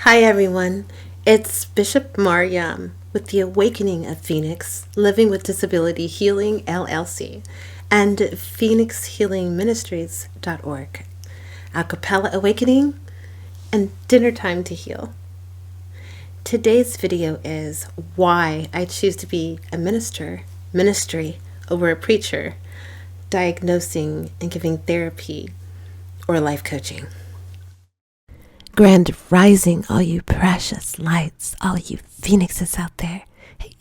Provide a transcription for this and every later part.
Hi everyone, it's Bishop Mariam with the Awakening of Phoenix, Living with Disability Healing LLC, and PhoenixHealingMinistries.org. A cappella awakening and dinner time to heal. Today's video is why I choose to be a ministry over a preacher, diagnosing and giving therapy or life coaching. Grand rising, all you precious lights, all you phoenixes out there.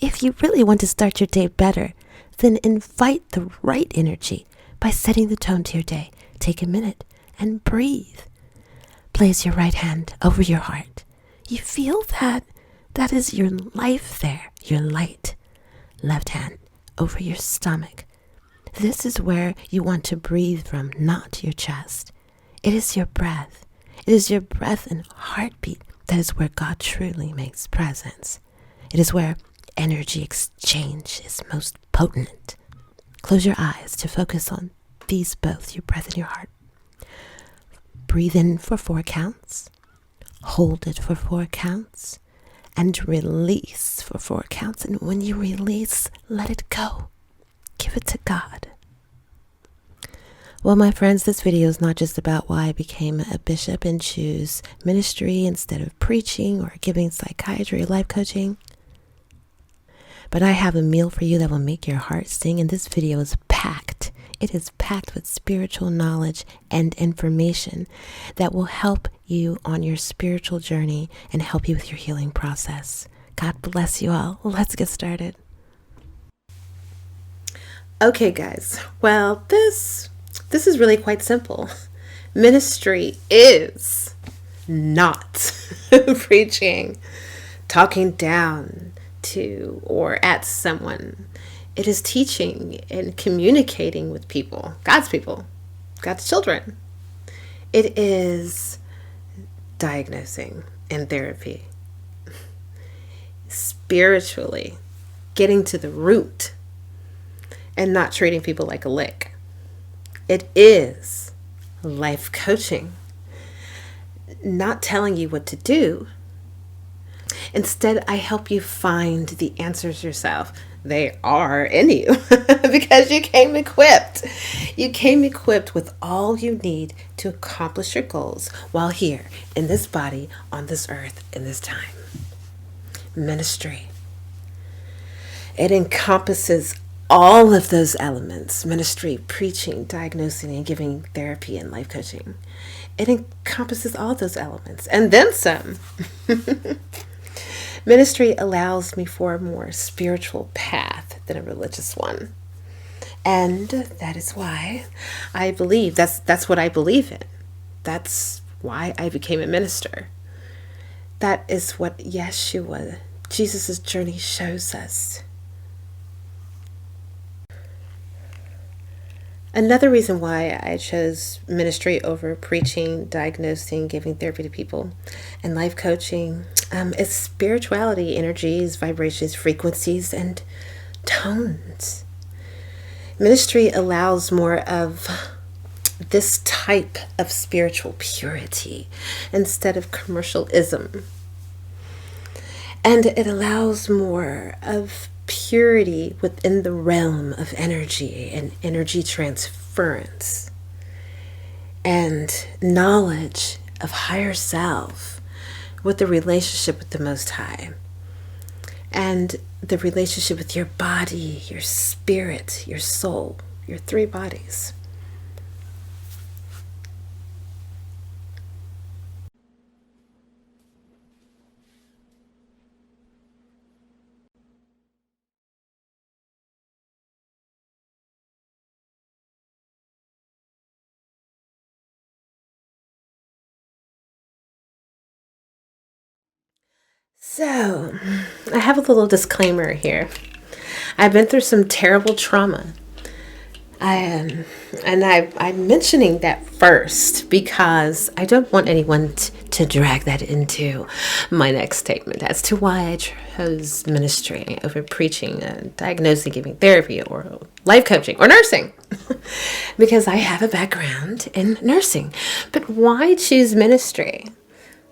If you really want to start your day better, then invite the right energy by setting the tone to your day. Take a minute and breathe. Place your right hand over your heart. You feel that? That is your life there, your light. Left hand over your stomach. This is where you want to breathe from, not your chest. It is your breath. It is your breath and heartbeat that is where God truly makes presence. It is where energy exchange is most potent. Close your eyes to focus on these both, your breath and your heart. Breathe in for 4 counts. Hold it for 4 counts. And release for 4 counts. And when you release, let it go. Give it to God. Well, my friends, this video is not just about why I became a bishop and choose ministry instead of preaching or giving psychiatry or life coaching. But I have a meal for you that will make your heart sing, and this video is packed. It is packed with spiritual knowledge and information that will help you on your spiritual journey and help you with your healing process. God bless you all. Let's get started. Okay, guys. Well, this is really quite simple. Ministry is not preaching, talking down to or at someone. It is teaching and communicating with people, God's children. It is diagnosing and therapy. Spiritually, getting to the root and not treating people like a lick. It is life coaching, not telling you what to do. Instead, I help you find the answers yourself. They are in you because you came equipped. You came equipped with all you need to accomplish your goals while here in this body, on this earth, in this time. Ministry. It encompasses all of those elements: ministry, preaching, diagnosing, and giving therapy and life coaching. It encompasses all those elements and then some. Ministry allows me for a more spiritual path than a religious one. And that is why I believe, that's what I believe in. That's why I became a minister. That is what Yeshua, Jesus' journey, shows us. Another reason why I chose ministry over preaching, diagnosing, giving therapy to people, and life coaching is spirituality, energies, vibrations, frequencies, and tones. Ministry allows more of this type of spiritual purity instead of commercialism. And it allows more of purity within the realm of energy and energy transference and knowledge of higher self with the relationship with the Most High and the relationship with your body, your spirit, your soul, your 3 bodies. So, I have a little disclaimer here. I've been through some terrible trauma. I'm mentioning that first because I don't want anyone to drag that into my next statement as to why I chose ministry over preaching, diagnosing, giving therapy, or life coaching, or nursing. Because I have a background in nursing. But why choose ministry?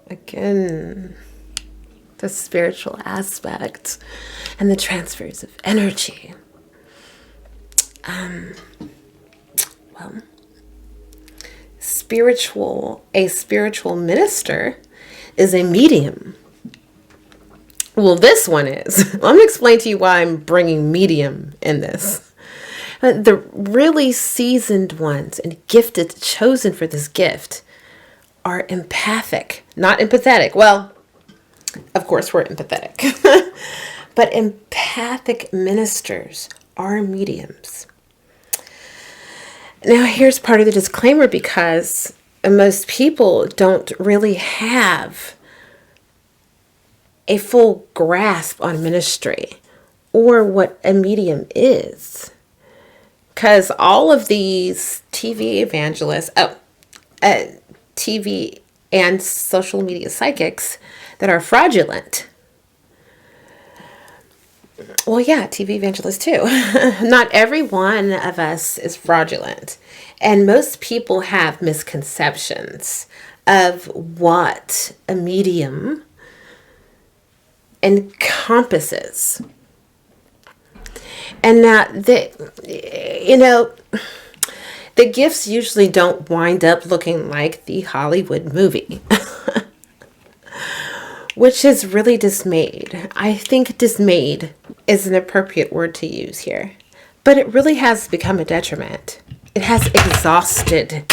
Again, the spiritual aspect and the transfers of energy. Well, a spiritual minister is a medium. Well, this one is. Let me explain to you why I'm bringing medium in this. The really seasoned ones and gifted, chosen for this gift, are empathic, not empathetic. Well, of course we're empathetic. But empathic ministers are mediums. Now, here's part of the disclaimer, because most people don't really have a full grasp on ministry or what a medium is. Because all of these TV evangelists, TV and social media psychics that are fraudulent. Well, yeah, TV evangelists too. Not every one of us is fraudulent. And most people have misconceptions of what a medium encompasses. And now, the gifts usually don't wind up looking like the Hollywood movie. Which is really dismayed. I think dismayed is an appropriate word to use here. But it really has become a detriment. It has exhausted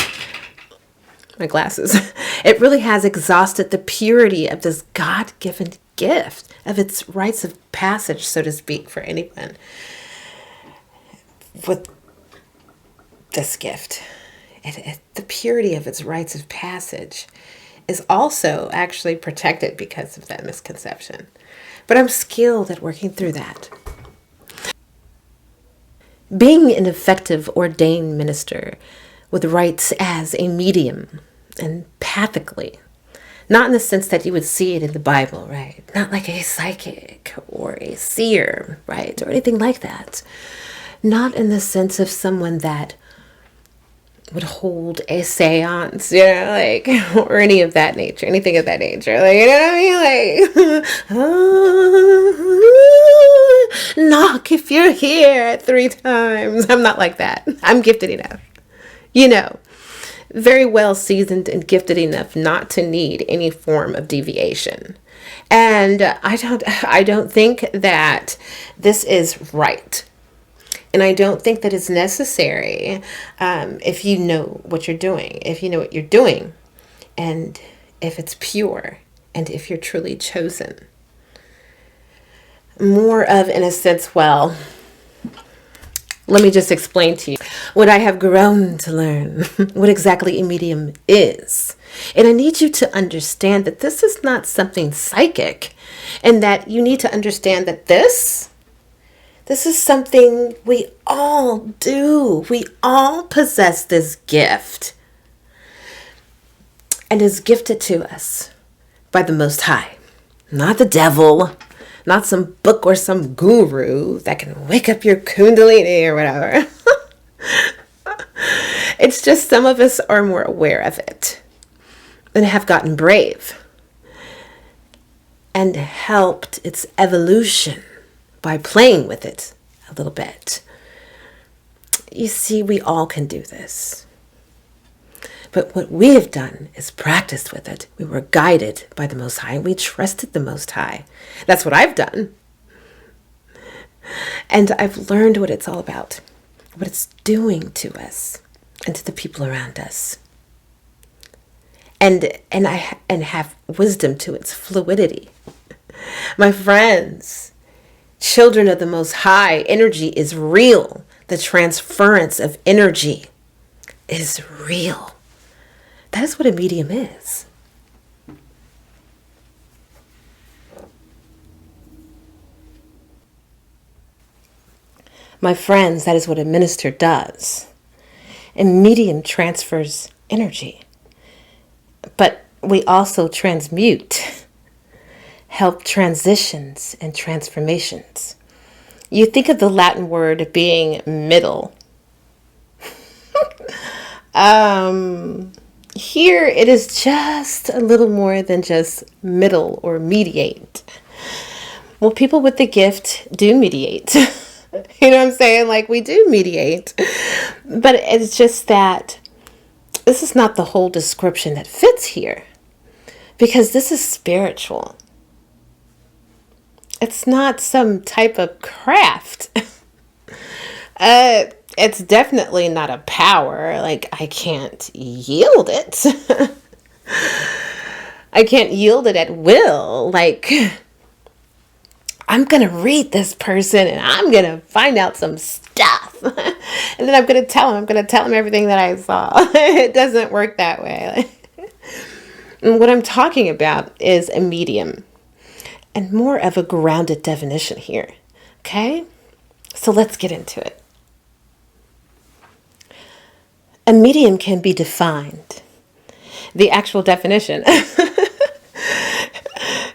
my glasses. It really has exhausted the purity of this God-given gift, of its rites of passage, so to speak, for anyone with this gift. The purity of its rites of passage is also actually protected because of that misconception. But I'm skilled at working through that. Being an effective ordained minister with rights as a medium, empathically, not in the sense that you would see it in the Bible, right? Not like a psychic or a seer, right? Or anything like that. Not in the sense of someone that would hold a seance, or any of that nature, anything of that nature. You know what I mean? Knock if you're here 3 times. I'm not like that. I'm gifted enough. Very well seasoned and gifted enough not to need any form of deviation. And I don't think that this is right. And I don't think that it's necessary if you know what you're doing, and if it's pure, and if you're truly chosen. More of, in a sense, well, let me just explain to you what I have grown to learn, what exactly a medium is. And I need you to understand that this is not something psychic, and that you need to understand that this is something we all do. We all possess this gift. And is gifted to us by the Most High. Not the devil. Not some book or some guru that can wake up your kundalini or whatever. It's just some of us are more aware of it. And have gotten brave. And helped its evolution by playing with it a little bit. You see, we all can do this. But what we have done is practiced with it. We were guided by the Most High. We trusted the Most High. That's what I've done. And I've learned what it's all about, what it's doing to us and to the people around us. And have wisdom to its fluidity. My friends, children of the Most High, energy is real. The transference of energy is real. That is what a medium is. My friends, that is what a minister does. A medium transfers energy. But we also transmute, help transitions and transformations. You think of the Latin word being middle. Here it is just a little more than just middle or mediate. Well, people with the gift do mediate. You know what I'm saying? Like, we do mediate. But it's just that this is not the whole description that fits here, because this is spiritual. It's not some type of craft. It's definitely not a power. Like, I can't yield it. I can't yield it at will. Like, I'm going to read this person and I'm going to find out some stuff. And then I'm going to tell him everything that I saw. It doesn't work that way. And what I'm talking about is a medium and more of a grounded definition here. Okay? So let's get into it. A medium can be defined. The actual definition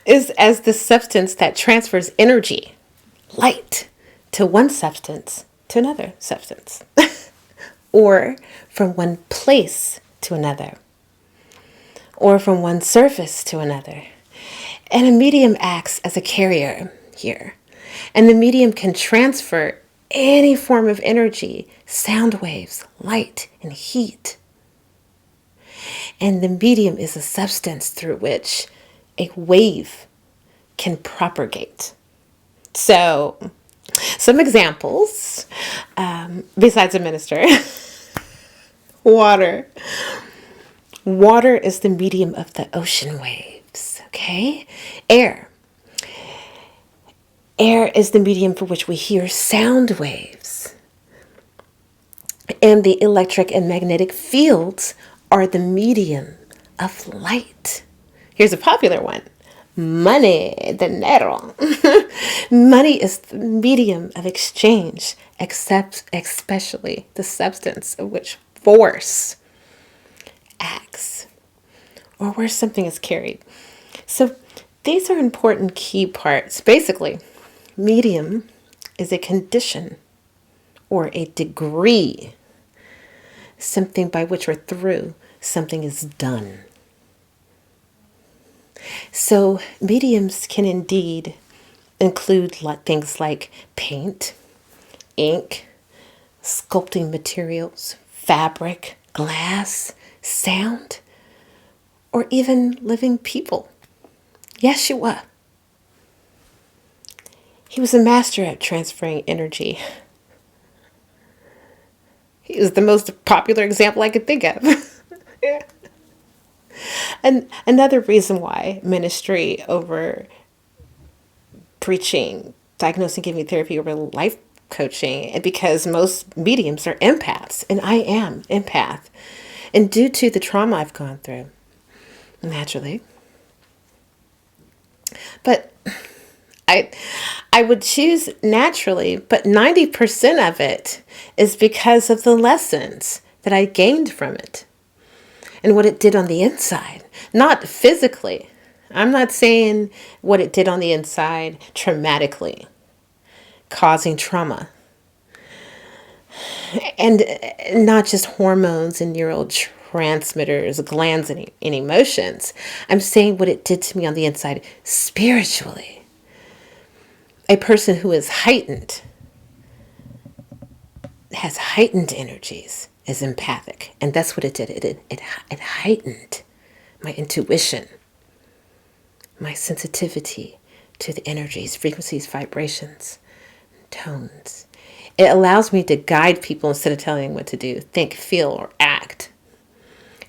is as the substance that transfers energy, light, to one substance to another substance, or from one place to another, or from one surface to another. And a medium acts as a carrier here. And the medium can transfer any form of energy, sound waves, light, and heat. And the medium is a substance through which a wave can propagate. So, some examples, besides a minister. Water. Water is the medium of the ocean waves, okay? Air. Air is the medium for which we hear sound waves. And the electric and magnetic fields are the medium of light. Here's a popular one. Money, dinero. Money is the medium of exchange, except especially the substance of which force acts, or where something is carried. So these are important key parts. Basically, medium is a condition or a degree, something by which or through something is done. So mediums can indeed include things like paint, ink, sculpting materials, fabric, glass, sound, or even living people. Yeshua. He was a master at transferring energy. He is the most popular example I could think of. Yeah. And another reason why ministry over preaching, diagnosing, giving therapy over life coaching, and because most mediums are empaths, and I am empath, and due to the trauma I've gone through, naturally. But I would choose naturally, but 90% of it is because of the lessons that I gained from it and what it did on the inside, not physically. I'm not saying what it did on the inside traumatically, causing trauma. And not just hormones and neurotransmitters, glands, and emotions. I'm saying what it did to me on the inside spiritually. A person who is heightened, has heightened energies, is empathic. And that's what it did. It heightened my intuition, my sensitivity to the energies, frequencies, vibrations, tones. It allows me to guide people instead of telling them what to do, think, feel, or act.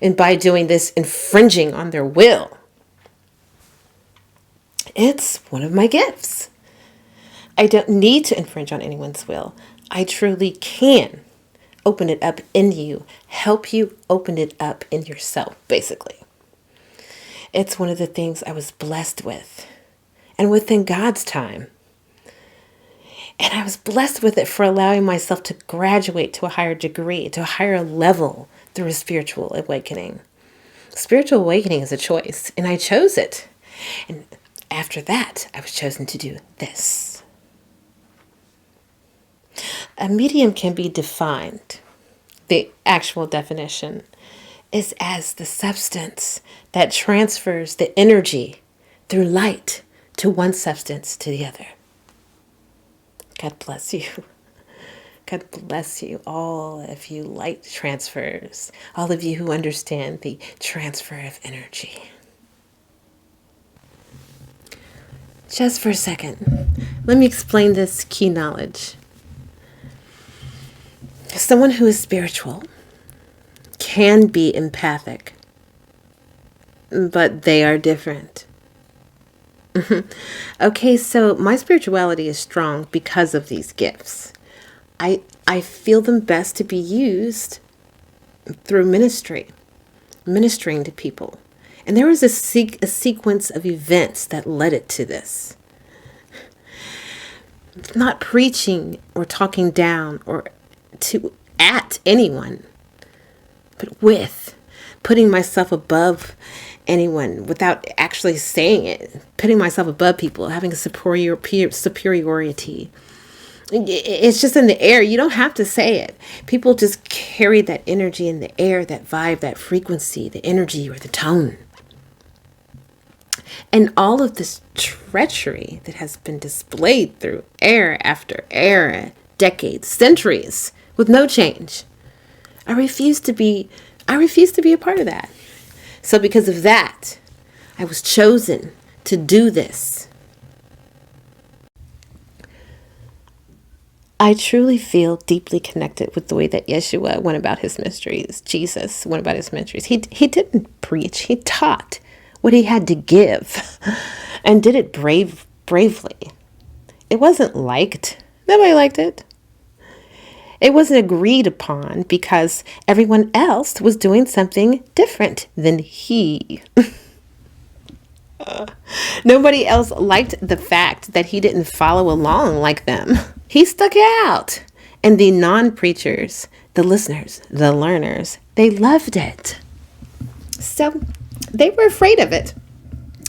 And by doing this, infringing on their will. It's one of my gifts. I don't need to infringe on anyone's will. I truly can open it up in you, help you open it up in yourself, basically. It's one of the things I was blessed with, and within God's time. And I was blessed with it for allowing myself to graduate to a higher degree, to a higher level through a spiritual awakening. Spiritual awakening is a choice, and I chose it. And after that, I was chosen to do this. A medium can be defined, the actual definition, is as the substance that transfers the energy through light to one substance to the other. God bless you. God bless you, all of you light transfers, all of you who understand the transfer of energy. Just for a second, let me explain this key knowledge. Someone who is spiritual can be empathic, but they are different. Okay, so my spirituality is strong because of these gifts. I feel them best to be used through ministering to people. And there was a sequence of events that led it to this. Not preaching or talking down or at anyone, but with putting myself above anyone without actually saying it, putting myself above people, having a superiority. It's just in the air. You don't have to say it. People just carry that energy in the air, that vibe, that frequency, the energy or the tone. And all of this treachery that has been displayed through era after era, decades, centuries, with no change. I refuse to be a part of that. So because of that, I was chosen to do this. I truly feel deeply connected with the way that Yeshua went about his ministries. Jesus went about his ministries. He didn't preach. He taught what he had to give and did it bravely. It wasn't liked. Nobody liked it. It wasn't agreed upon because everyone else was doing something different than he. Nobody else liked the fact that he didn't follow along like them. He stuck out. And the non-preachers, the listeners, the learners, they loved it. So they were afraid of it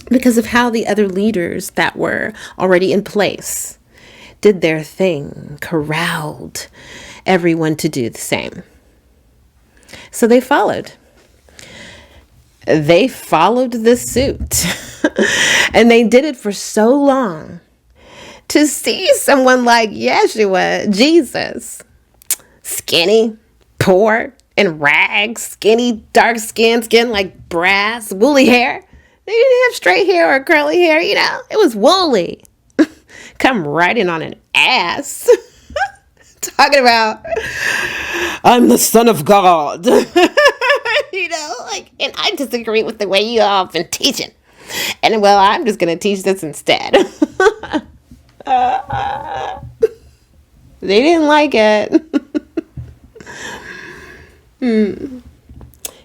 because of how the other leaders that were already in place did their thing, corralled everyone to do the same. So they followed. They followed the suit. And they did it for so long. To see someone like Yeshua, Jesus, skinny, poor, in rags, skinny, dark skin like brass, woolly hair. They didn't have straight hair or curly hair, it was woolly. Come riding on an ass. Talking about, I'm the Son of God. And I disagree with the way you all have been teaching. And well, I'm just going to teach this instead. They didn't like it.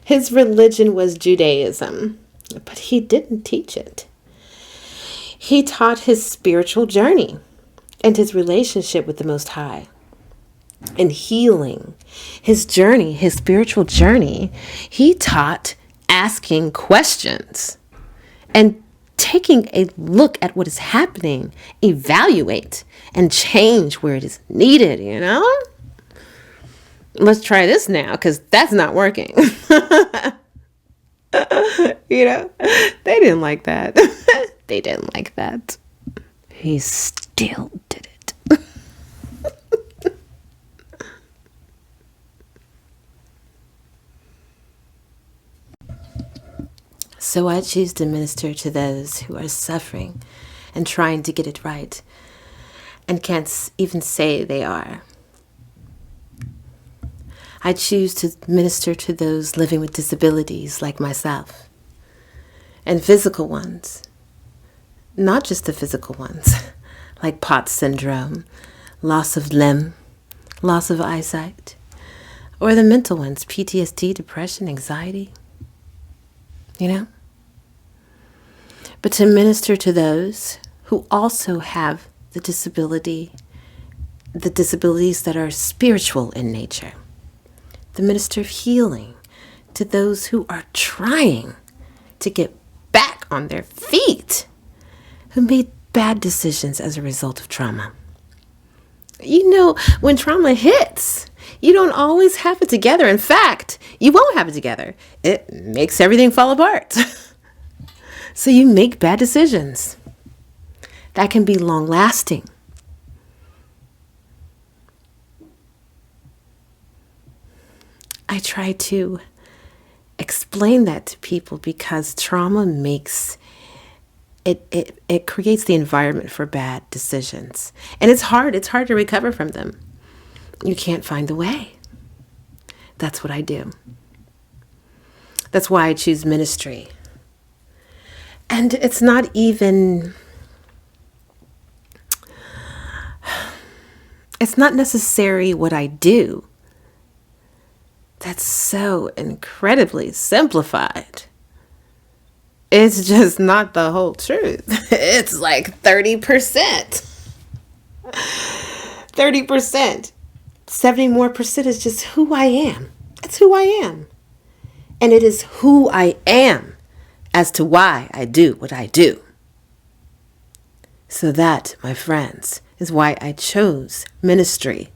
His religion was Judaism, but he didn't teach it. He taught his spiritual journey and his relationship with the Most High. And healing, his journey, his spiritual journey, he taught asking questions and taking a look at what is happening, evaluate, and change where it is needed, Let's try this now, because that's not working. They didn't like that. They didn't like that. He still did it. So I choose to minister to those who are suffering and trying to get it right and can't even say they are. I choose to minister to those living with disabilities like myself and physical ones, not just the physical ones, like POTS syndrome, loss of limb, loss of eyesight, or the mental ones, PTSD, depression, anxiety, But to minister to those who also have the disabilities that are spiritual in nature. The minister of healing to those who are trying to get back on their feet, who made bad decisions as a result of trauma. When trauma hits, You don't always have it together. In fact, you won't have it together. It makes everything fall apart. So you make bad decisions. That can be long lasting. I try to explain that to people because trauma makes it creates the environment for bad decisions. And it's hard to recover from them. You can't find the way. That's what I do. That's why I choose ministry. And it's not necessary what I do. That's so incredibly simplified. It's just not the whole truth. It's like 30%. 30%. 70 more percent is just who I am. It's who I am. And it is who I am as to why I do what I do. So that, my friends, is why I chose ministry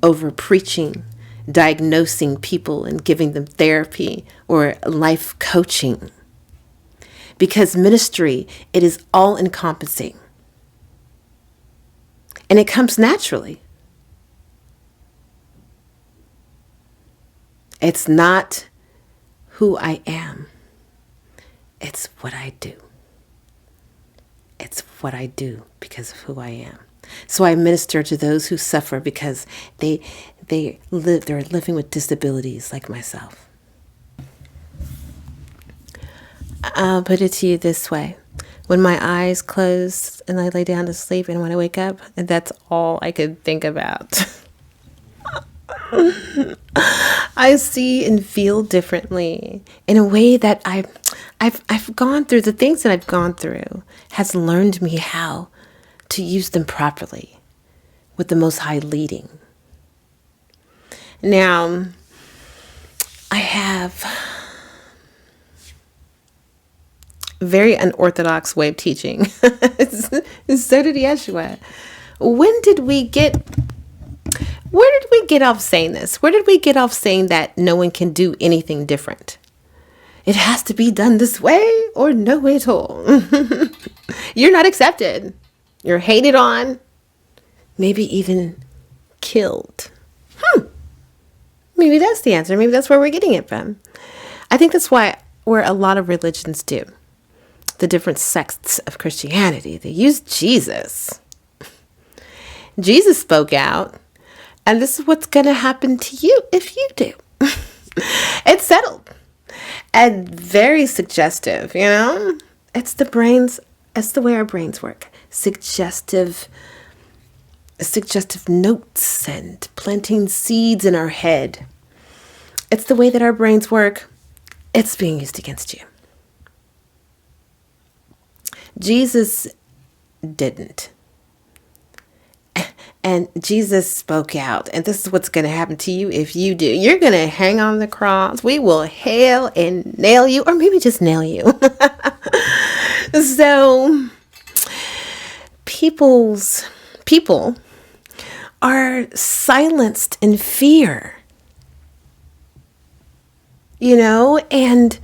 over preaching, diagnosing people and giving them therapy or life coaching. Because ministry, it is all encompassing. And it comes naturally. It's not who I am. It's what I do. It's what I do because of who I am. So I minister to those who suffer because they're living with disabilities like myself. I'll put it to you this way. When my eyes close and I lay down to sleep and when I wake up, that's all I could think about. I see and feel differently in a way that I've gone through. The things that I've gone through has learned me how to use them properly with the Most High leading. Now, I have a very unorthodox way of teaching. So did Yeshua. Where did we get off saying this? Where did we get off saying that no one can do anything different? It has to be done this way or no way at all. You're not accepted. You're hated on, maybe even killed. Maybe that's the answer. Maybe that's where we're getting it from. I think that's where a lot of religions do. The different sects of Christianity, they use Jesus. Jesus spoke out, and this is what's going to happen to you if you do. It's settled. And very suggestive, It's the way our brains work. Suggestive notes and planting seeds in our head. It's the way that our brains work. It's being used against you. Jesus didn't. And Jesus spoke out. And this is what's going to happen to you if you do. You're going to hang on the cross. We will hail and nail you, or maybe just nail you. So people are silenced in fear, and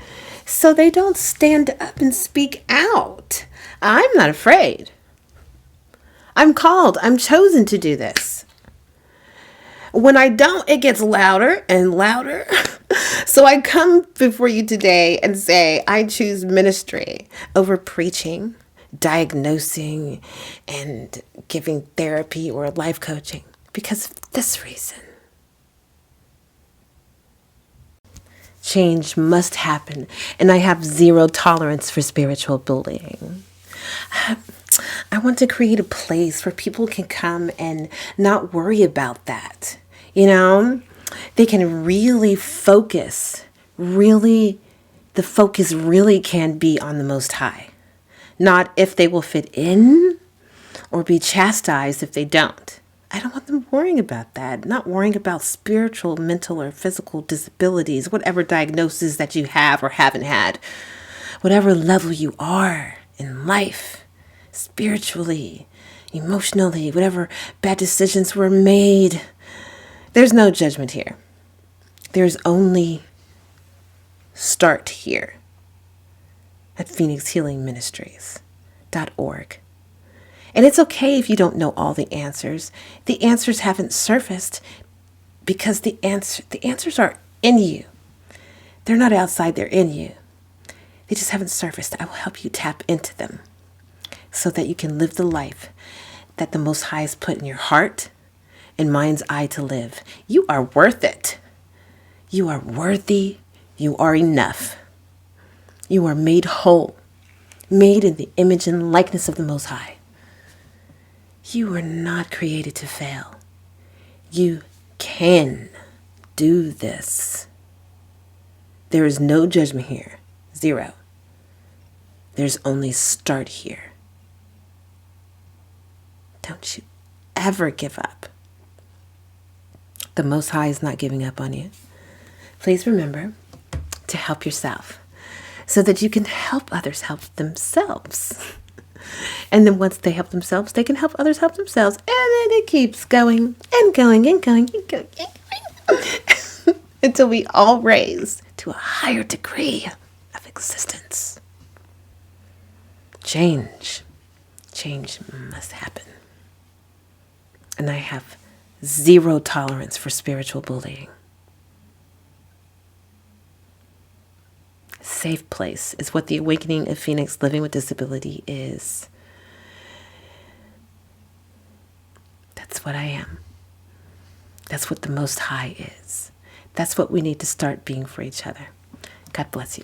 so they don't stand up and speak out. I'm not afraid. I'm called. I'm chosen to do this. When I don't, it gets louder and louder. So I come before you today and say, I choose ministry over preaching, diagnosing, and giving therapy or life coaching because of this reason. Change must happen, and I have zero tolerance for spiritual bullying. I want to create a place where people can come and not worry about that. They can really focus. The focus really can be on the Most High. Not if they will fit in or be chastised if they don't. I don't want them worrying about that. Not worrying about spiritual, mental, or physical disabilities, whatever diagnosis that you have or haven't had, whatever level you are in life, spiritually, emotionally, whatever bad decisions were made. There's no judgment here. There's only start here at phoenixhealingministries.org. And it's okay if you don't know all the answers. The answers haven't surfaced because the answers are in you. They're not outside, they're in you. They just haven't surfaced. I will help you tap into them so that you can live the life that the Most High has put in your heart and mind's eye to live. You are worth it. You are worthy. You are enough. You are made whole, made in the image and likeness of the Most High. You were not created to fail. You can do this. There is no judgment here. Zero. There's only start here. Don't you ever give up. The Most High is not giving up on you. Please remember to help yourself so that you can help others help themselves. And then once they help themselves, they can help others help themselves. And then it keeps going and going and going and going until we all raise to a higher degree of existence. Change must happen. And I have zero tolerance for spiritual bullying. Safe place is what the awakening of Phoenix living with disability is. That's what I am. That's what the Most High is. That's what we need to start being for each other. God bless you.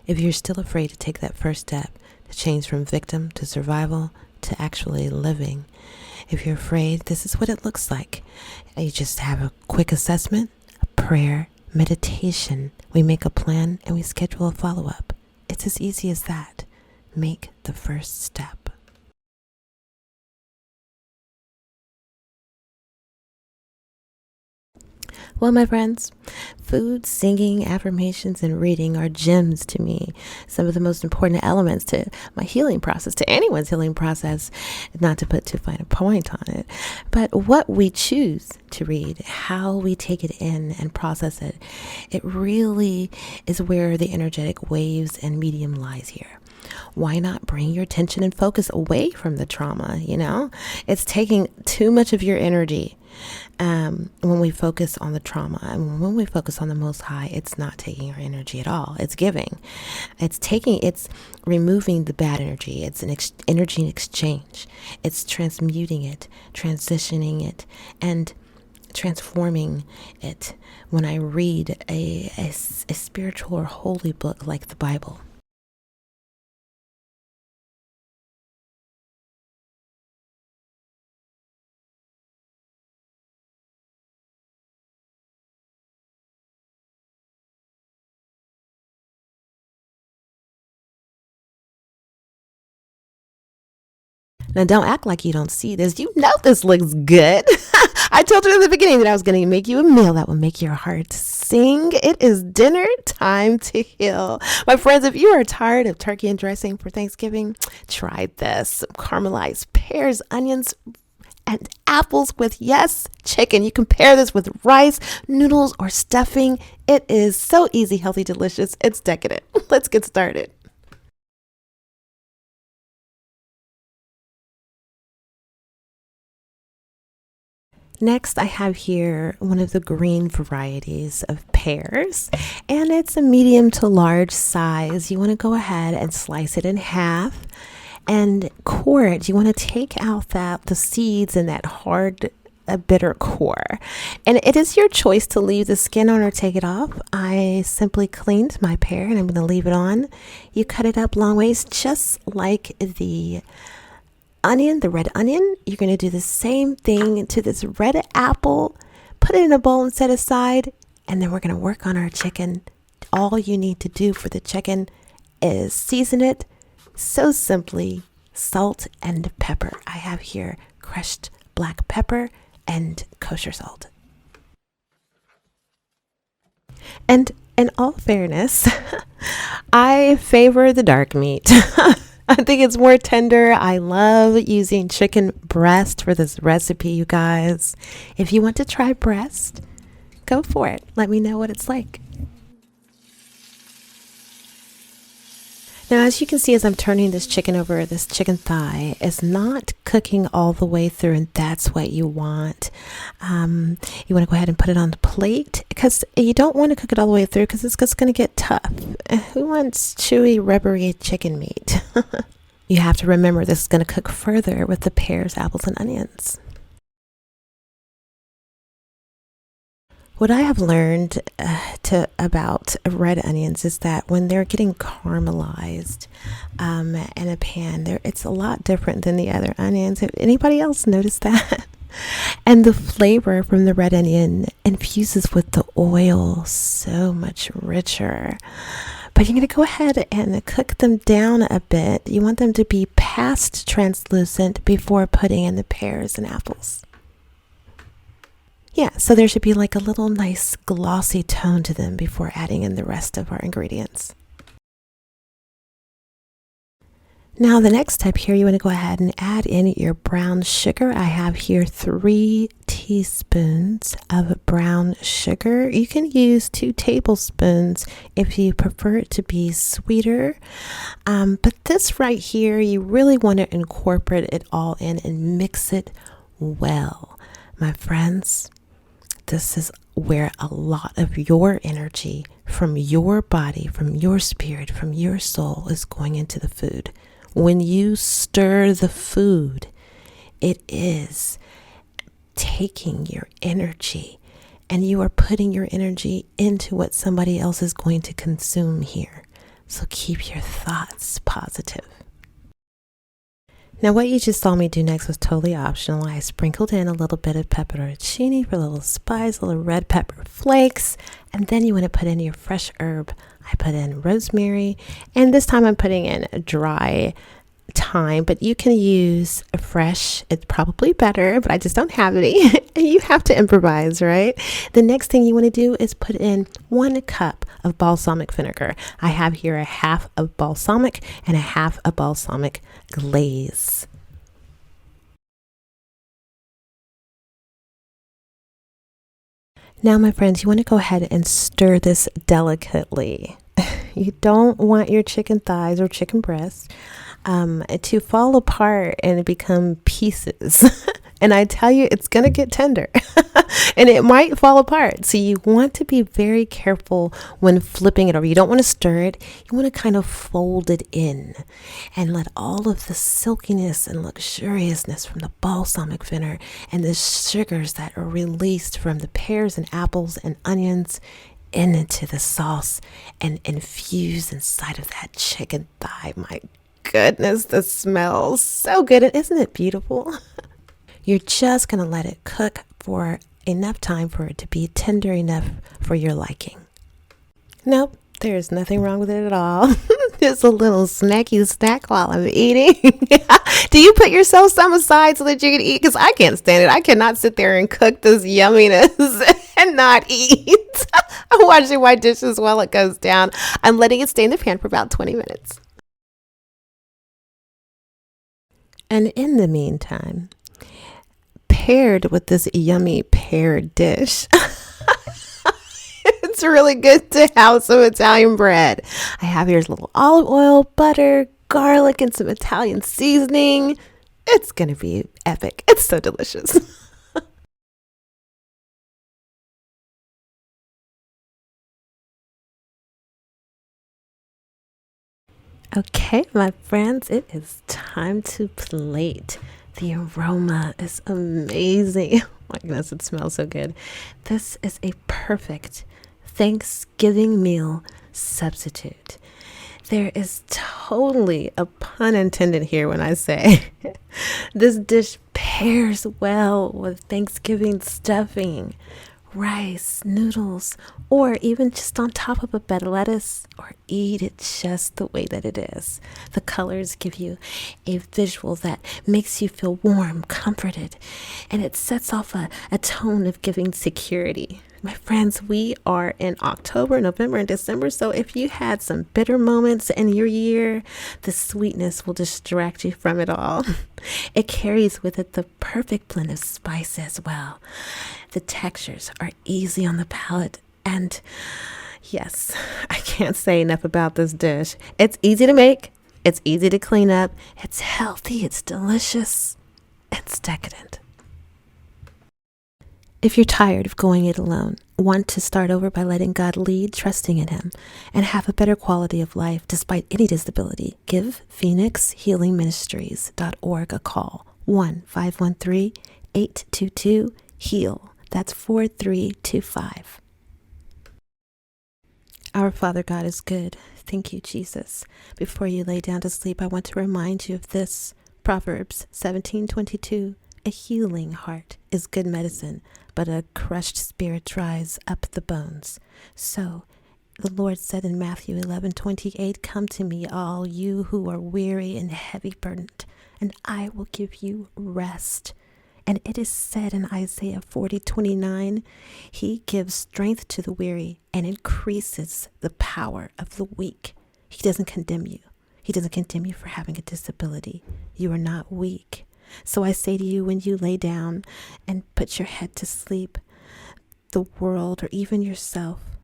If you're still afraid to take that first step to change from victim to survival to actually living, if you're afraid, this is what it looks like. You just have a quick assessment, a prayer, meditation. We make a plan and we schedule a follow-up. It's as easy as that. Make the first step. Well, my friends, food, singing, affirmations, and reading are gems to me. Some of the most important elements to my healing process, to anyone's healing process, not to put too fine a point on it. But what we choose to read, how we take it in and process it, it really is where the energetic waves and medium lies here. Why not bring your attention and focus away from the trauma? It's taking too much of your energy. When we focus on the trauma and when we focus on the Most High, it's not taking our energy at all. It's giving. It's removing the bad energy. It's an energy in exchange. It's transmuting it, transitioning it, and transforming it when I read a spiritual or holy book like the Bible. Now, don't act like you don't see this. You know this looks good. I told you in the beginning that I was going to make you a meal that will make your heart sing. It is dinner time to heal. My friends, if you are tired of turkey and dressing for Thanksgiving, try this. Some caramelized pears, onions, and apples with, chicken. You can pair this with rice, noodles, or stuffing. It is so easy, healthy, delicious. It's decadent. Let's get started. Next, I have here one of the green varieties of pears, and it's a medium to large size. You want to go ahead and slice it in half and core it. You want to take out the seeds and that hard, bitter core. And it is your choice to leave the skin on or take it off. I simply cleaned my pear and I'm going to leave it on. You cut it up long ways, just like the onion, the red onion. You're going to do the same thing to this red apple. Put it in a bowl and set aside. And then we're going to work on our chicken. All you need to do for the chicken is season it so simply, salt and pepper. I have here crushed black pepper and kosher salt. And in all fairness, I favor the dark meat. I think it's more tender. I love using chicken breast for this recipe, you guys. If you want to try breast, go for it. Let me know what it's like. Now, as you can see, as I'm turning this chicken over, this chicken thigh is not cooking all the way through, and that's what you want. You want to go ahead and put it on the plate because you don't want to cook it all the way through because it's just going to get tough. Who wants chewy, rubbery chicken meat? You have to remember this is going to cook further with the pears, apples, and onions. What I have learned about red onions is that when they're getting caramelized in a pan, it's a lot different than the other onions. Have anybody else noticed that? And the flavor from the red onion infuses with the oil so much richer. But you're going to go ahead and cook them down a bit. You want them to be past translucent before putting in the pears and apples. Yeah, so there should be like a little nice glossy tone to them before adding in the rest of our ingredients. Now the next step here, you want to go ahead and add in your brown sugar. I have here 3 teaspoons of brown sugar. You can use 2 tablespoons if you prefer it to be sweeter. But this right here, you really want to incorporate it all in and mix it well. My friends, this is where a lot of your energy from your body, from your spirit, from your soul is going into the food. When you stir the food, it is taking your energy and you are putting your energy into what somebody else is going to consume here. So keep your thoughts positive. Now what you just saw me do next was totally optional. I sprinkled in a little bit of pepperoncini for a little spice, a little red pepper flakes, and then you want to put in your fresh herb. I put in rosemary, and this time I'm putting in dry thyme, but you can use fresh. It's probably better, but I just don't have any. You have to improvise, right? The next thing you want to do is put in 1 cup of balsamic vinegar. I have here a half of balsamic and a half of balsamic glaze. Now, my friends, you want to go ahead and stir this delicately. You don't want your chicken thighs or chicken breasts to fall apart and become pieces. And I tell you, it's going to get tender and it might fall apart. So you want to be very careful when flipping it over. You don't want to stir it. You want to kind of fold it in and let all of the silkiness and luxuriousness from the balsamic vinegar and the sugars that are released from the pears and apples and onions into the sauce and infuse inside of that chicken thigh. My goodness, the smells so good. Isn't it beautiful? You're just going to let it cook for enough time for it to be tender enough for your liking. Nope, there's nothing wrong with it at all. Just a little snacky snack while I'm eating. Do you put yourself some aside so that you can eat? Because I can't stand it. I cannot sit there and cook this yumminess and not eat. I'm washing my dishes while it goes down. I'm letting it stay in the pan for about 20 minutes. And in the meantime, paired with this yummy pear dish, it's really good to have some Italian bread. I have here a little olive oil, butter, garlic, and some Italian seasoning. It's going to be epic. It's so delicious. Okay, my friends, it is time to plate. The aroma is amazing. Oh my goodness, it smells so good. This is a perfect Thanksgiving meal substitute. There is totally a pun intended here when I say this dish pairs well with Thanksgiving stuffing, rice, noodles, or even just on top of a bed of lettuce, or eat it just the way that it is. The colors give you a visual that makes you feel warm, comforted, and it sets off a tone of giving security My friends, we are in October, November, and December. So if you had some bitter moments in your year, the sweetness will distract you from it all. It carries with it the perfect blend of spice as well. The textures are easy on the palate. And yes, I can't say enough about this dish. It's easy to make. It's easy to clean up. It's healthy. It's delicious. It's decadent. If you're tired of going it alone, want to start over by letting God lead, trusting in Him, and have a better quality of life despite any disability, give PhoenixHealingMinistries.org a call. 1-513-822-HEAL. That's 4325. Our Father God is good. Thank you, Jesus. Before you lay down to sleep, I want to remind you of this. Proverbs 17:22. A healing heart is good medicine, but a crushed spirit dries up the bones. So the Lord said in Matthew 11:28, come to me, all you who are weary and heavy burdened, and I will give you rest. And it is said in Isaiah 40:29, He gives strength to the weary and increases the power of the weak. He doesn't condemn you. He doesn't condemn you for having a disability. You are not weak. So I say to you, when you lay down and put your head to sleep, the world or even yourself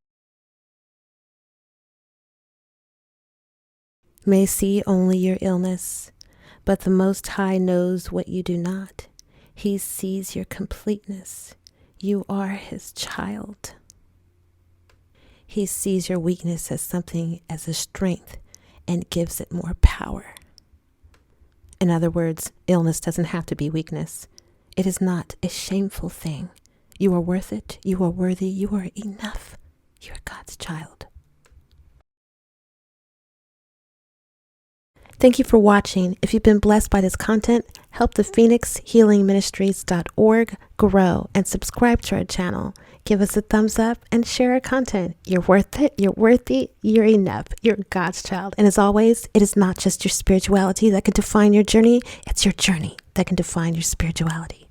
may see only your illness, but the Most High knows what you do not. He sees your completeness. You are His child. He sees your weakness as something as a strength and gives it more power. In other words, illness doesn't have to be weakness. It is not a shameful thing. You are worth it. You are worthy. You are enough. You are God's child. Thank you for watching. If you've been blessed by this content, help the PhoenixHealingMinistries.org grow and subscribe to our channel. Give us a thumbs up and share our content. You're worth it. You're worthy. You're enough. You're God's child. And as always, it is not just your spirituality that can define your journey. It's your journey that can define your spirituality.